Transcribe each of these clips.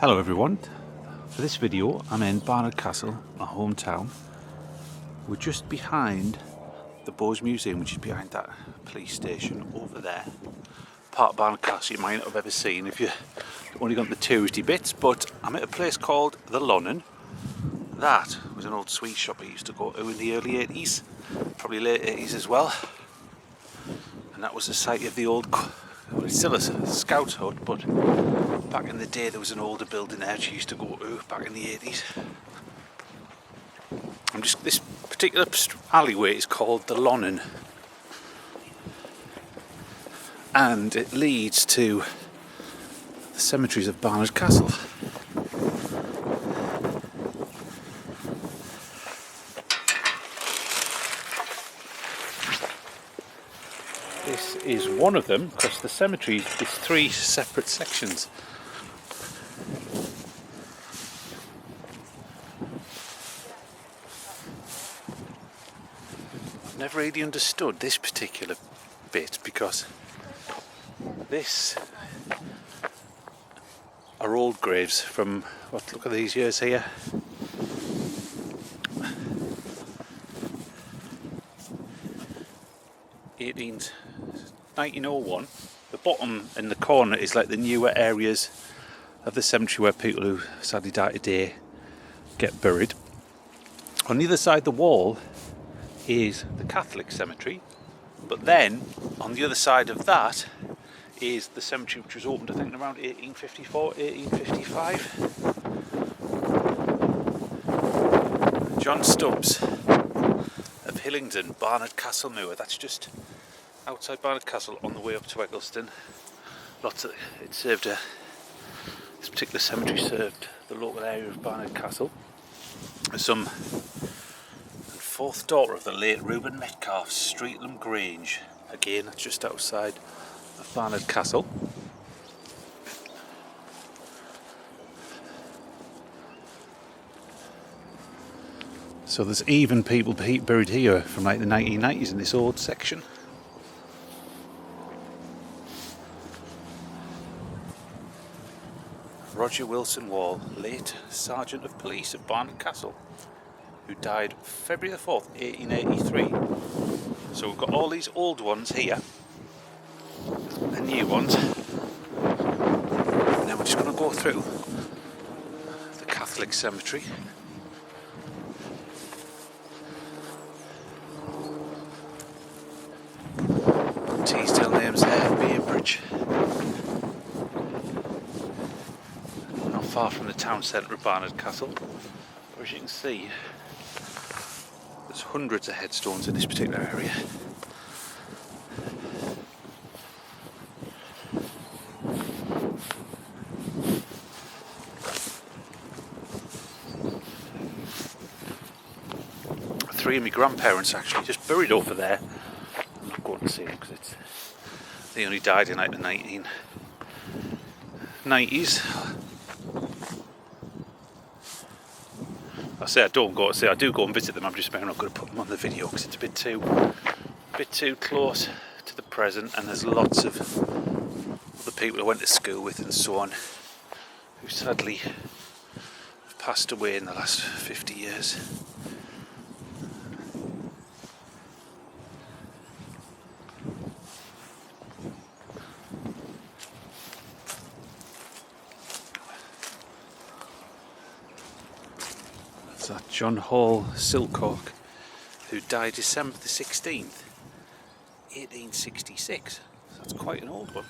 Hello everyone, for this video I'm in Barnard Castle, my hometown. We're just behind the Bowes Museum, which is behind that police station over there. Part of Barnard Castle you might not have ever seen if you've only got the touristy bits, but I'm at a place called the Lonnon. That was an old sweet shop I used to go to in the early 80s, probably late 80s as well. And that was the site of the old, well, it's still a scout hut, but back in the day there was an older building there which I used to go to back in the 80s. This particular alleyway is called the Lonnon, and it leads to the cemeteries of Barnard Castle. This is one of them, because the cemetery is three separate sections. I've never really understood this particular bit, because this are old graves from, look at these years here. '1901. The bottom in the corner is like the newer areas of the cemetery where people who sadly die today get buried. On the other side of the wall is the Catholic cemetery, but then on the other side of that is the cemetery which was opened I think around 1854, 1855. John Stubbs of Hillingdon, Barnard Castle Moor. That's just outside Barnard Castle on the way up to Eggleston. This particular cemetery served the local area of Barnard Castle. Some fourth daughter of the late Reuben Metcalfe's Streatham Grange. Again, that's just outside of Barnard Castle. So there's even people buried here from like the 1990s in this old section. Roger Wilson Wall, late Sergeant of Police of Barnard Castle, who died February the 4th, 1883. So we've got all these old ones here, and new ones. And then we're just going to go through the Catholic cemetery. Teasdale names there, Bainbridge. Not far from the town centre of Barnard Castle. As you can see, there's hundreds of headstones in this particular area. Three of my grandparents actually just buried over there. I'm not going to see them because they only died in like the 1990s. I do go and visit them. I'm just not going to put them on the video because it's a bit too close to the present, and there's lots of other people I went to school with and so on who sadly have passed away in the last 50 years. That John Hall Silcock, who died December the 16th, 1866. So that's quite an old one.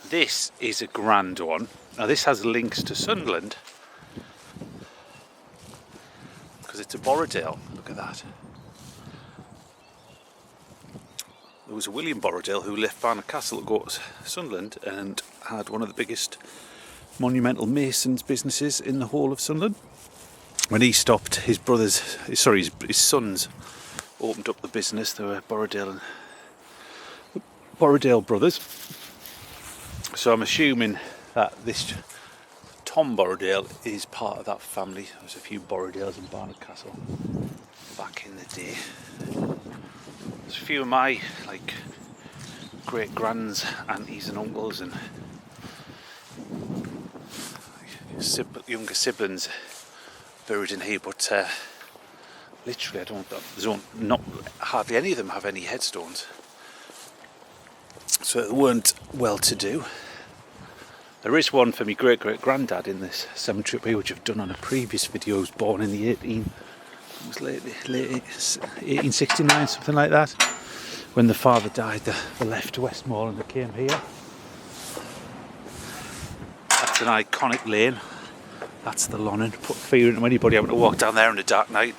This is a grand one. Now this has links to Sunderland because it's a Borrowdale. Look at that. There was a William Borrowdale who left Barnard Castle to go to Sunderland and had one of the biggest monumental masons businesses in the whole of Sunderland. When he stopped, his sons opened up the business. They were Borrowdale brothers. So I'm assuming that this Tom Borrowdale is part of that family. There's a few Borrowdales in Barnard Castle back in the day. There's a few of my great grands, aunties and uncles and younger siblings buried in here, but literally not hardly any of them have any headstones. So they weren't well-to-do. There is one for my great-great-granddad in this cemetery, which I've done on a previous video. He was born in the late 1869, something like that. When the father died, they left Westmoreland and they came here. That's an iconic lane. That's the Lonnon. Put fear into anybody having to walk down there in a dark night.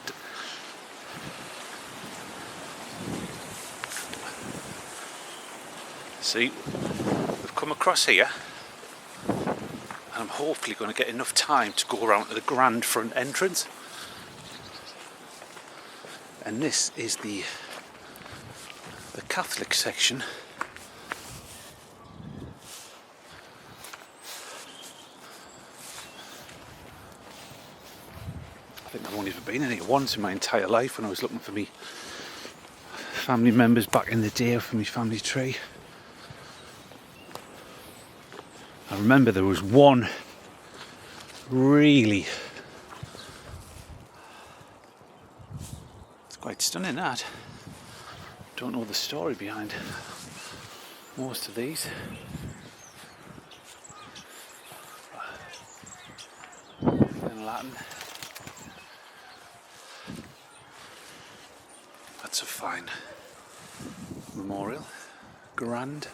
See, we've come across here, and I'm hopefully going to get enough time to go around to the grand front entrance. And this is the Catholic section. I think I've only ever been in here once in my entire life when I was looking for me family members back in the day for my family tree. I remember there was one really, it's quite stunning that. Don't know the story behind most of these. In Latin. That's a fine memorial. Grand.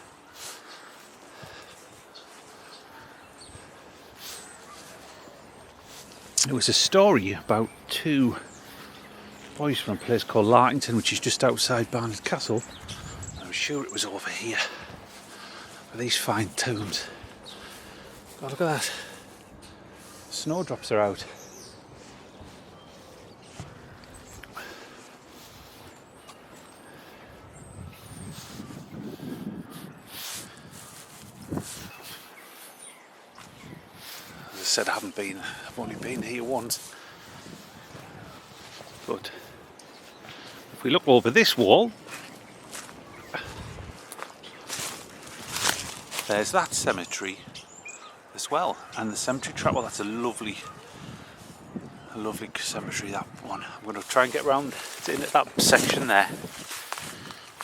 It was a story about two boys from a place called Lartington, which is just outside Barnard Castle. I'm sure it was over here. With these fine tombs. God, look at that. Snowdrops are out. As I said, I've only been here once. But if we look over this wall, there's that cemetery as well, and the cemetery track. Well, that's a lovely cemetery, that one. I'm going to try and get round to that section there.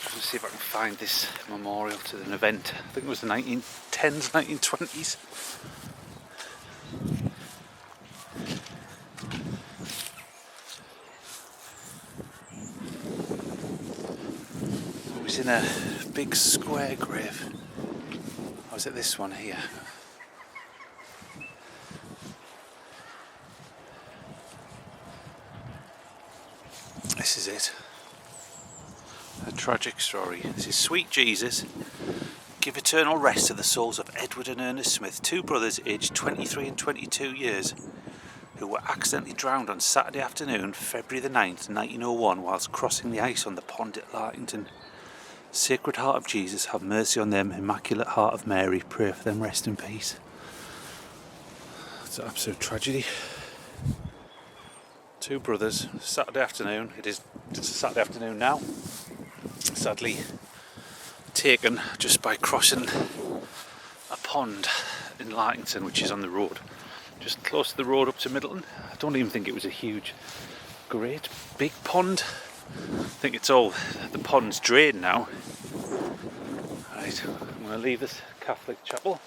Just to see if I can find this memorial to an event. I think it was the 1910s, 1920s. It was in a big square grave. Or was it this one here? This is it. A tragic story. This is Sweet Jesus. Give eternal rest to the souls of Edward and Ernest Smith, two brothers aged 23 and 22 years, who were accidentally drowned on Saturday afternoon, February the 9th, 1901, whilst crossing the ice on the pond at Lartington. Sacred Heart of Jesus, have mercy on them. Immaculate Heart of Mary, pray for them, rest in peace. It's an absolute tragedy. Two brothers, Saturday afternoon. It's a Saturday afternoon now. Sadly taken just by crossing a pond in Lartington, which is on the road, just close to the road up to Middleton. I don't even think it was a great big pond. I think it's all, the pond's drained now. Right, I'm going to leave this Catholic chapel.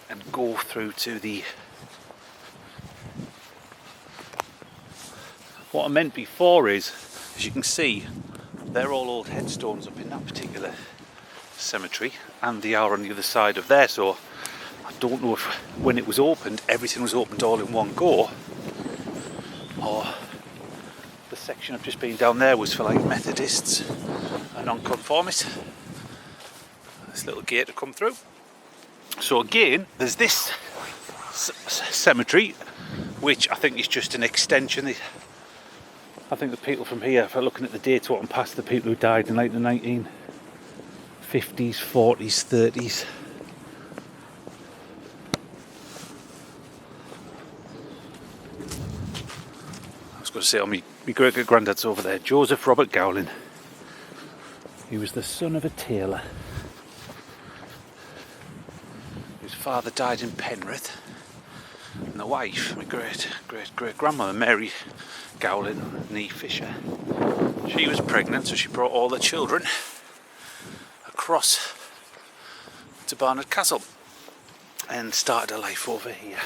And go through to the... What I meant before is, as you can see, they're all old headstones up in that particular cemetery, and they are on the other side of there, so I don't know if when it was opened, everything was opened all in one go, or the section I've just been down there was for like Methodists and non-conformists. This little gate to come through. So again, there's this cemetery, which I think is just an extension. I think the people from here, if I'm looking at the dates, walking past the people who died in like the 1950s, 40s, 30s. I was going to say, my great-great-granddad's over there, Joseph Robert Gowling. He was the son of a tailor. His father died in Penrith, and the wife, my great-great-great-grandmother, Mary Gowlin, nee Fisher, she was pregnant, so she brought all the children across to Barnard Castle and started her life over here.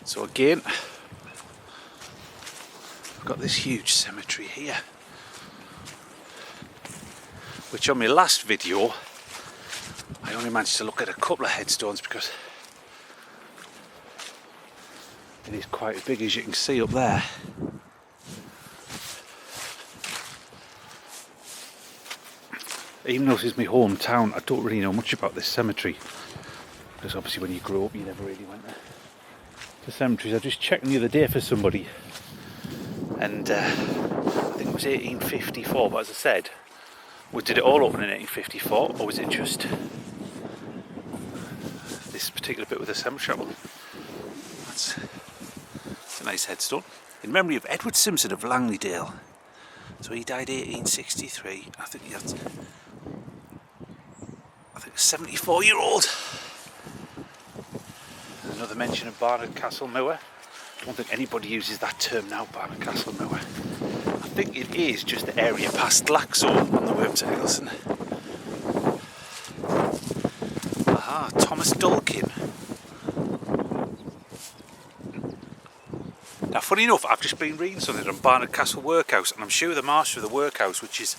So again, I've got this huge cemetery here, which on my last video I only managed to look at a couple of headstones because it is quite as big, as you can see up there. Even though this is my hometown, I don't really know much about this cemetery, because obviously when you grow up you never really went there. The cemeteries, I was just checking the other day for somebody, and I think it was 1854, but as I said, did it all open in 1854, or was it just this particular bit with the cemetery? Well, that's a nice headstone. In memory of Edward Simpson of Langley-Dale. So he died 1863, I think that's a 74-year-old. Another mention of Barnard Castle Moor. I don't think anybody uses that term now, Barnard Castle Moor. I think it is just the area past Laxo on the way up to Eggleston. Aha, Thomas Dulkin. Now, funny enough, I've just been reading something on Barnard Castle Workhouse, and I'm sure the master of the workhouse, which is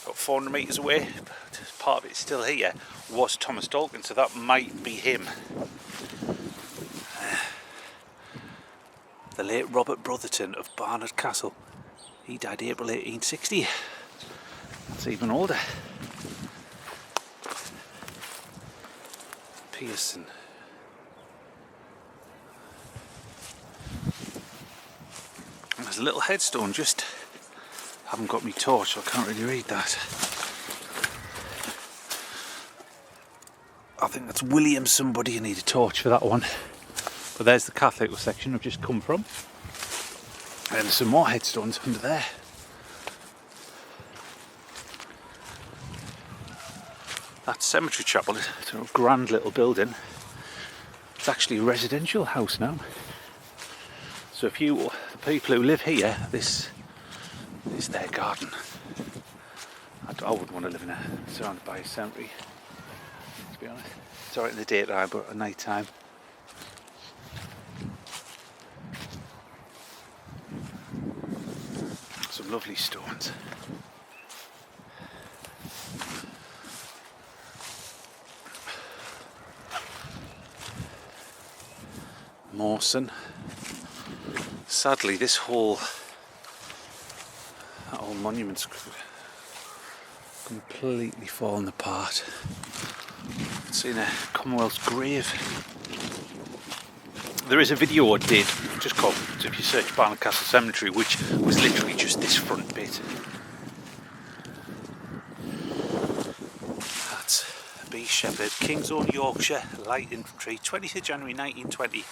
about 400 metres away, but part of it's still here, was Thomas Dulkin, so that might be him. The late Robert Brotherton of Barnard Castle. He died April 1860. That's even older. Pearson. And there's a little headstone, just haven't got me torch, so I can't really read that. I think that's William somebody. You need a torch for that one. But there's the Catholic section I've just come from. And there's some more headstones under there. That cemetery chapel is a grand little building. It's actually a residential house now. So if the people who live here, this is their garden. I wouldn't want to live surrounded by a cemetery, to be honest. It's alright in the daytime, but at night time. Some lovely stones. Mawson. Sadly, that whole monument's completely fallen apart. It's in a Commonwealth's grave. There is a video I did, just called, if you search Barnard Castle Cemetery, which was literally just this front bit. That's B. Shepherd, King's Own Yorkshire, Light Infantry, 20th of January 1920.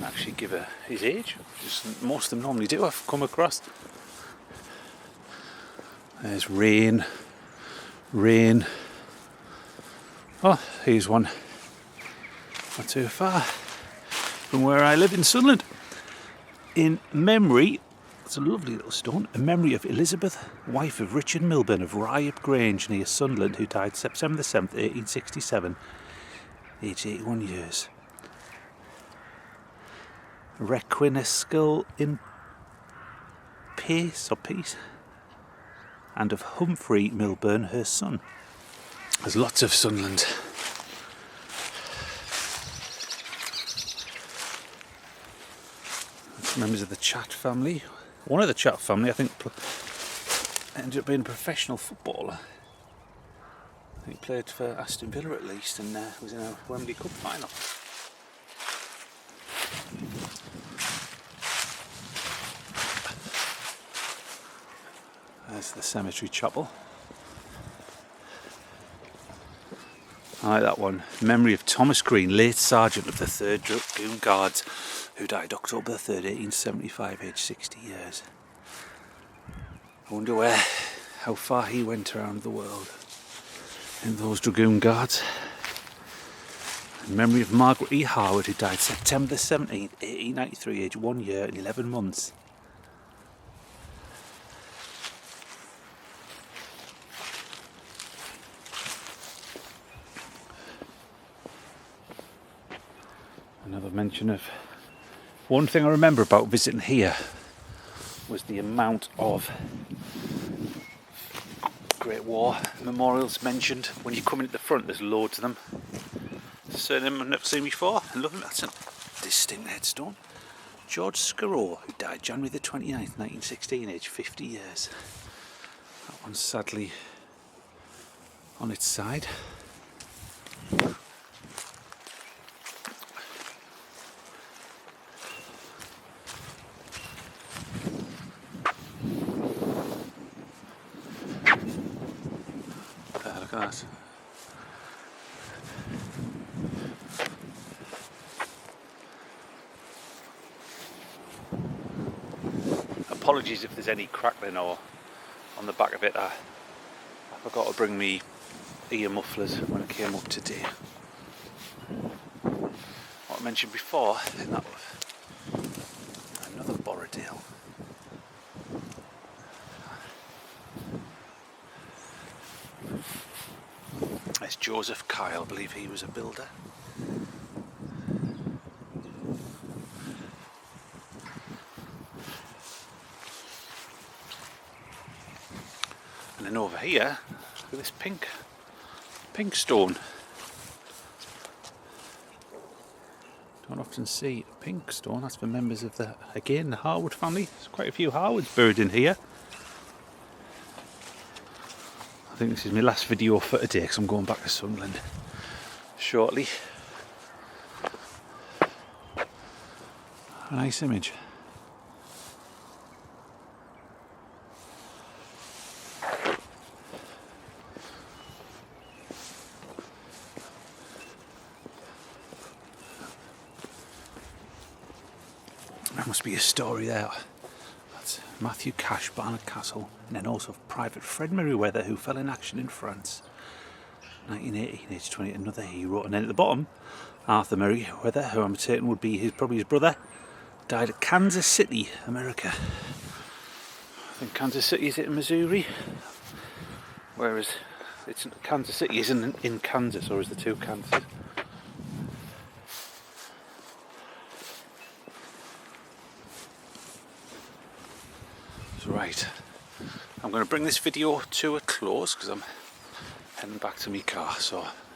Actually give his age, just most of them normally do, I've come across. There's rain. Oh, here's one not too far from where I live in Sunderland. In memory, it's a lovely little stone, in memory of Elizabeth, wife of Richard Milburn of Ryhope Grange near Sunderland, who died September the 7th, 1867, aged 81 years. Requinescal in peace, and of Humphrey Milburn, her son. There's lots of Sunderland. That's members of the Chat family. One of the Chat family, I think, ended up being a professional footballer. I think he played for Aston Villa at least, and was in a Wembley Cup final. There's the cemetery chapel. I like that one. Memory of Thomas Green, late sergeant of the 3rd Dragoon Guards, who died October 3rd, 1875, aged 60 years. I wonder how far he went around the world in those Dragoon Guards. In memory of Margaret E. Harwood, who died September the 17th, 1893, aged 1 year and 11 months. Another mention of... One thing I remember about visiting here was the amount of Great War memorials mentioned. When you come in at the front, there's loads of them. Certain I've never seen before. And look, that's a distinct headstone. George Scarrow, who died January the 29th, 1916, aged 50 years. That one's sadly on its side. Look at that. Apologies if there's any crackling or on the back of it. I forgot to bring me ear mufflers when I came up today. What I mentioned before, and that was another Borrowdale. It's Joseph Kyle, I believe he was a builder. And then over here, look at this pink stone. Don't often see a pink stone. That's for members of the Harwood family. There's quite a few Harwoods buried in here. I think this is my last video for today because I'm going back to Sunderland shortly. A nice image. There must be a story there. That's Matthew Cash, Barnard Castle, and then also Private Fred Merriweather, who fell in action in France. 1918, age 20, another hero. And then at the bottom, Arthur Merriweather, who I'm certain would be probably his brother, died at Kansas City, America. I think Kansas City is in Missouri, whereas Kansas City isn't in Kansas, or is the two Kansas? Right, I'm going to bring this video to a close because I'm heading back to my car, so